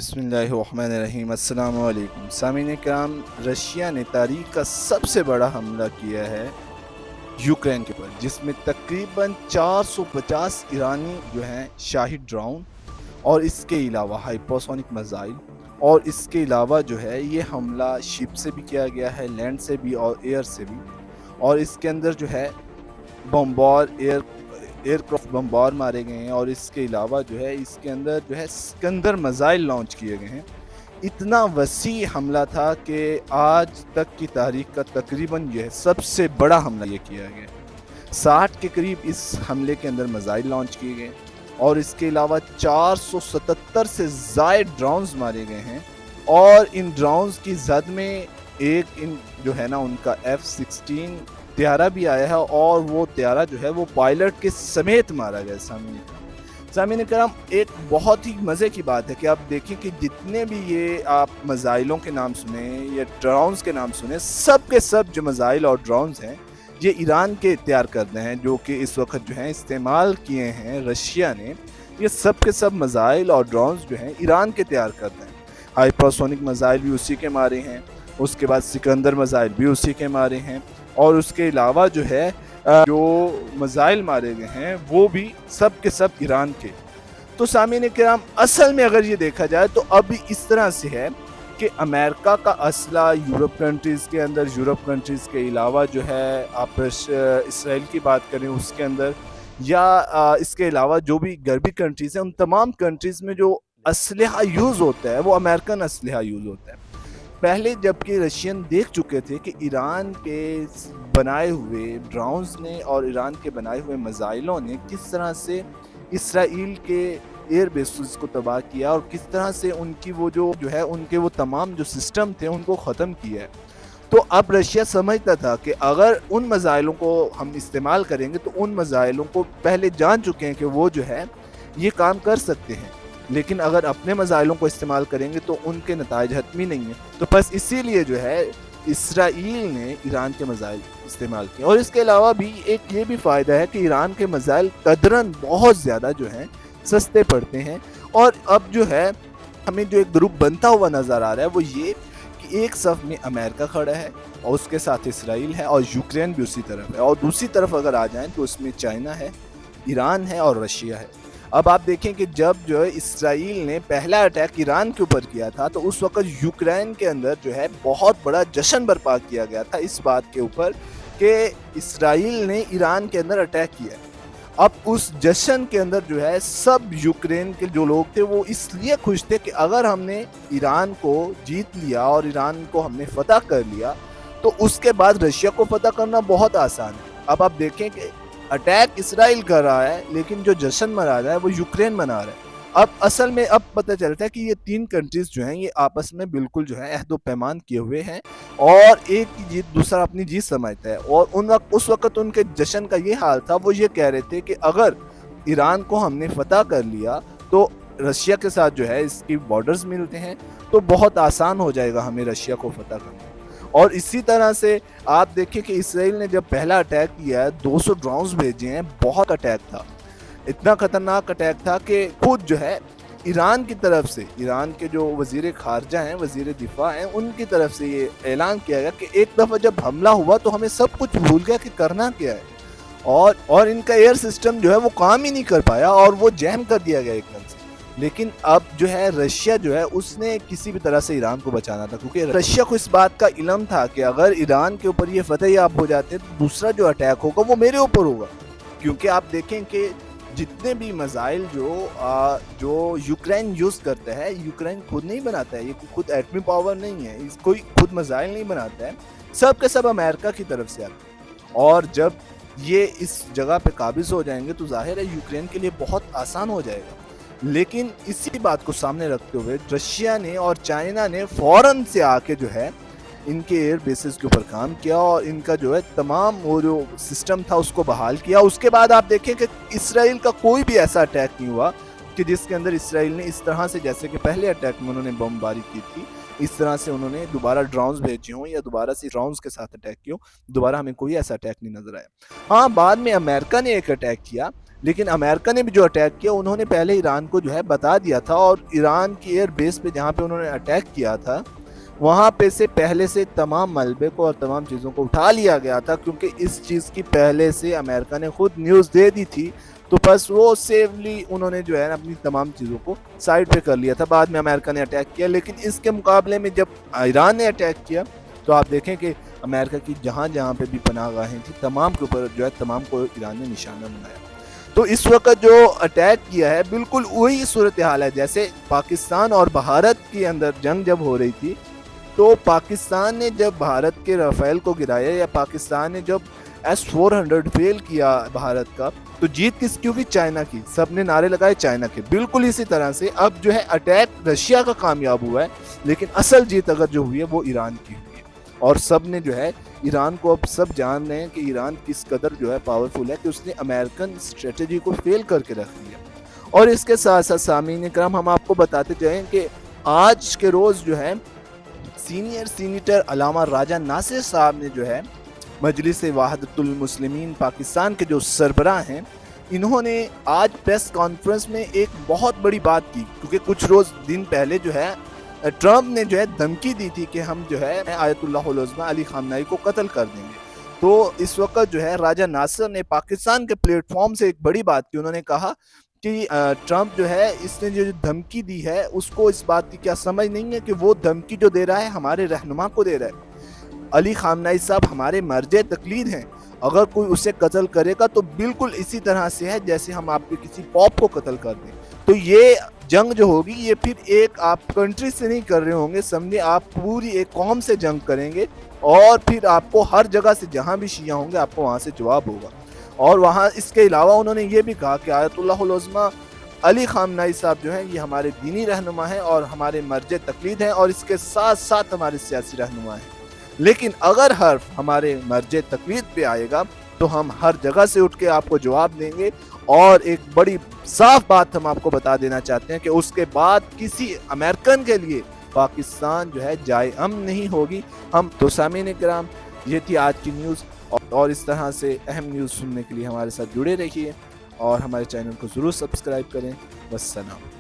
बिस्मिल्लाहिर्रहमानिर्रहीम। अस्सलाम वालेकुम सामीन कराम। रशिया ने तारीख का सबसे बड़ा हमला किया है यूक्रेन के ऊपर, जिसमें तकरीबन 450 ईरानी जो हैं शाही ड्रोन और इसके अलावा हाइपरसोनिक मिसाइल, और इसके अलावा जो है ये हमला शिप से भी किया गया है, लैंड से भी और एयर से भी। और इसके अंदर जो है बम्बार एयरक्राफ्ट बम्बार मारे गए हैं, और इसके अलावा जो है इसके अंदर जो है सिकंदर मिसाइल लॉन्च किए गए हैं। इतना वसी हमला था कि आज तक की तारीख का तकरीबन यह सबसे बड़ा हमला ये किया गया। 60 के करीब इस हमले के अंदर मिसाइल लॉन्च किए गए, और इसके अलावा 477 से ज़ायद ड्रोन्स मारे गए हैं। और इन ड्रोन्स की जद में एक इन जो है ना उनका F-16 त्यारा भी आया है, और वो त्यारा जो है वो पायलट के समेत मारा गया। सामीन करम, एक बहुत ही मज़े की बात है कि आप देखें कि जितने भी ये आप मिसाइलों के नाम सुने या ड्रोन्स के नाम सुने, सब के सब जो मिसाइल और ड्रोन्स हैं ये ईरान के तैयार करते हैं, जो कि इस वक्त जो हैं इस्तेमाल किए हैं रशिया ने। ये सब के सब मिसाइल और ड्रोन्स जो हैं ईरान के तैयार करते हैं। हाइपरसोनिक मिसाइल भी उसी के मारे हैं, उसके बाद सिकंदर मिसाइल भी उसी के मारे हैं, और उसके अलावा जो है जो मिसाइल मारे गए हैं वो भी सब के सब ईरान के। तो सामीन किराम, असल में अगर ये देखा जाए तो अभी इस तरह से है कि अमेरिका का असला यूरोप कंट्रीज़ के अंदर, यूरोप कंट्रीज़ के अलावा जो है आप इसराइल की बात करें उसके अंदर, या इसके अलावा जो भी गरबी कंट्रीज़ हैं, उन तमाम कंट्रीज़ में जो असलहा यूज़ होता है वो अमेरिकन असलहा यूज़ होता है। पहले जबकि रशियन देख चुके थे कि ईरान के बनाए हुए ड्रोन्स ने और ईरान के बनाए हुए मिसाइलों ने किस तरह से इसराइल के एयर बेसेस को तबाह किया, और किस तरह से उनकी वो जो है उनके वो तमाम जो सिस्टम थे उनको ख़त्म किया है। तो अब रशिया समझता था कि अगर उन मिसाइलों को हम इस्तेमाल करेंगे तो उन मिसाइलों को पहले जान चुके हैं कि वो जो है ये काम कर सकते हैं, लेकिन अगर अपने मिसाइलों को इस्तेमाल करेंगे तो उनके नताइज हतमी नहीं है। तो बस इसीलिए जो है इसराइल ने ईरान के मिसाइल इस्तेमाल किए। और इसके अलावा भी एक ये भी फ़ायदा है कि ईरान के मिसाइल कदरन बहुत ज़्यादा जो हैं सस्ते पड़ते हैं। और अब जो है हमें जो एक ग्रुप बनता हुआ नज़र आ रहा है वो ये कि एक सफ़ में अमेरिका खड़ा है, और उसके साथ इसराइल है, और यूक्रेन भी उसी तरफ है, और दूसरी तरफ अगर आ जाएँ तो उसमें चाइना है, ईरान है और रशिया है। अब आप देखें कि जब जो है इसराइल ने पहला अटैक ईरान के ऊपर किया था तो उस वक्त यूक्रेन के अंदर जो है बहुत बड़ा जश्न बर्पा किया गया था इस बात के ऊपर कि इसराइल ने ईरान के अंदर अटैक किया। अब उस जश्न के अंदर जो है सब यूक्रेन के जो लोग थे वो इसलिए खुश थे कि अगर हमने ईरान को जीत लिया और ईरान को हमने फतह कर लिया तो उसके बाद रशिया को फतह करना बहुत आसान है। अब आप देखें कि अटैक इसराइल कर रहा है, लेकिन जो जश्न मना रहा है वो यूक्रेन मना रहा है। अब असल में अब पता चलता है कि ये तीन कंट्रीज जो हैं ये आपस में बिल्कुल जो है अहद व पैमान किए हुए हैं, और एक की जीत दूसरा अपनी जीत समझता है। और उस वक्त उनके जश्न का ये हाल था, वो ये कह रहे थे कि अगर ईरान को हमने फतह कर लिया तो रशिया के साथ जो है इसकी बॉर्डर्स मिलते हैं, तो बहुत आसान हो जाएगा हमें रशिया को फतह करना। और इसी तरह से आप देखिए कि इसराइल ने जब पहला अटैक किया है 200 ड्रोन्स भेजे हैं, बहुत अटैक था, इतना ख़तरनाक अटैक था कि खुद जो है ईरान की तरफ से, ईरान के जो वज़ीर ख़ारजा हैं, वज़ीर दिफा हैं, उनकी तरफ से ये ऐलान किया गया कि एक दफ़ा जब हमला हुआ तो हमें सब कुछ भूल गया कि करना क्या है, और इनका एयर सिस्टम जो है वो काम ही नहीं कर पाया और वो जैम कर दिया गया एकदम से। लेकिन अब जो है रशिया जो है उसने किसी भी तरह से ईरान को बचाना था, क्योंकि रशिया को इस बात का इल्म था कि अगर ईरान के ऊपर ये फतह याब हो जाते तो दूसरा जो अटैक होगा वो मेरे ऊपर होगा। क्योंकि आप देखें कि जितने भी मिसाइल जो यूक्रेन यूज़ करता है, यूक्रेन खुद नहीं बनाता है, ये खुद एटमी पावर नहीं है, कोई खुद मिसाइल नहीं बनाता है, सब के सब अमेरिका की तरफ से आते हैं। और जब ये इस जगह पे काबिज हो जाएंगे तो जाहिर है यूक्रेन के लिए बहुत आसान हो जाएगा। लेकिन इसी बात को सामने रखते हुए रशिया ने और चाइना ने फ़ौरन से आके जो है इनके एयर बेसिस के ऊपर काम किया, और इनका जो है तमाम वो जो सिस्टम था उसको बहाल किया। उसके बाद आप देखें कि इसराइल का कोई भी ऐसा अटैक नहीं हुआ कि जिसके अंदर इसराइल ने इस तरह से, जैसे कि पहले अटैक में उन्होंने बमबारी की थी, इस तरह से उन्होंने दोबारा ड्रोन्स भेजे हों या दोबारा से ड्रोन्स के साथ अटैक किया हो। दोबारा हमें कोई ऐसा अटैक नहीं नज़र आया। हाँ, बाद में अमेरिका ने एक अटैक किया, لیکن امریکہ نے بھی جو اٹیک کیا انہوں نے پہلے ایران کو جو ہے بتا دیا تھا، اور ایران کی ایئر بیس پہ جہاں پہ انہوں نے اٹیک کیا تھا وہاں پہ سے پہلے سے تمام ملبے کو اور تمام چیزوں کو اٹھا لیا گیا تھا، کیونکہ اس چیز کی پہلے سے امریکہ نے خود نیوز دے دی تھی، تو بس وہ سیفلی انہوں نے جو ہے اپنی تمام چیزوں کو سائڈ پہ کر لیا تھا۔ بعد میں امریکہ نے اٹیک کیا، لیکن اس کے مقابلے میں جب ایران نے اٹیک کیا تو آپ دیکھیں کہ امریکہ کی جہاں جہاں پہ بھی پناہ گاہیں تھیں تمام کے اوپر جو ہے تمام کو ایران نے نشانہ بنایا۔ تو اس وقت جو اٹیک کیا ہے بالکل وہی صورتحال ہے جیسے پاکستان اور بھارت کے اندر جنگ جب ہو رہی تھی، تو پاکستان نے جب بھارت کے رافیل کو گرایا، یا پاکستان نے جب S-400 فیل کیا بھارت کا، تو جیت کس کی ہوگی؟ چائنا کی۔ سب نے نعرے لگائے چائنا کے۔ بالکل اسی طرح سے اب جو ہے اٹیک رشیا کا کامیاب ہوا ہے، لیکن اصل جیت اگر جو ہوئی ہے وہ ایران کی ہوئی ہے، اور سب نے جو ہے ایران کو اب سب جان رہے ہیں کہ ایران کس قدر جو ہے پاورفل ہے کہ اس نے امریکن اسٹریٹجی کو فیل کر کے رکھ دیا۔ اور اس کے ساتھ ساتھ سامعین کرام ہم آپ کو بتاتے جائیں کہ آج کے روز جو ہے سینئر سینیٹر علامہ راجہ ناصر صاحب نے جو ہے مجلس وحدت المسلمین پاکستان کے جو سربراہ ہیں، انہوں نے آج پریس کانفرنس میں ایک بہت بڑی بات کی، کیونکہ کچھ روز دن پہلے جو ہے ٹرمپ نے جو ہے دھمکی دی تھی کہ ہم جو ہے آیت اللہ العظمہ علی خامنہئی کو قتل کر دیں گے۔ تو اس وقت جو ہے راجہ ناصر نے پاکستان کے پلیٹ فارم سے ایک بڑی بات کی، انہوں نے کہا کہ ٹرمپ جو ہے اس نے جو دھمکی دی ہے اس کو اس بات کی کیا سمجھ نہیں ہے کہ وہ دھمکی جو دے رہا ہے ہمارے رہنما کو دے رہا ہے۔ علی خامنہئی صاحب ہمارے مرجع تقلید ہیں، اگر کوئی اسے قتل کرے گا تو بالکل اسی طرح سے ہے جیسے ہم آپ کے کسی پاپ کو قتل کر دیں۔ تو یہ جنگ جو ہوگی یہ پھر ایک آپ کنٹری سے نہیں کر رہے ہوں گے، سمجھے آپ پوری ایک قوم سے جنگ کریں گے، اور پھر آپ کو ہر جگہ سے جہاں بھی شیعہ ہوں گے آپ کو وہاں سے جواب ہوگا۔ اور وہاں اس کے علاوہ انہوں نے یہ بھی کہا کہ آیت اللہ العظمہ علی خامنہئی صاحب جو ہیں یہ ہمارے دینی رہنما ہیں اور ہمارے مرجع تقلید ہیں، اور اس کے ساتھ ساتھ ہمارے سیاسی رہنما ہیں، لیکن اگر حرف ہمارے مرجع تقلید پہ آئے گا تو ہم ہر جگہ سے اٹھ کے آپ کو جواب دیں گے۔ اور ایک بڑی صاف بات ہم آپ کو بتا دینا چاہتے ہیں کہ اس کے بعد کسی امریکن کے لیے پاکستان جو ہے جائے امن نہیں ہوگی۔ ہم تو سامعین کرام یہ تھی آج کی نیوز، اور اس طرح سے اہم نیوز سننے کے لیے ہمارے ساتھ جڑے رہیے اور ہمارے چینل کو ضرور سبسکرائب کریں۔ والسلام۔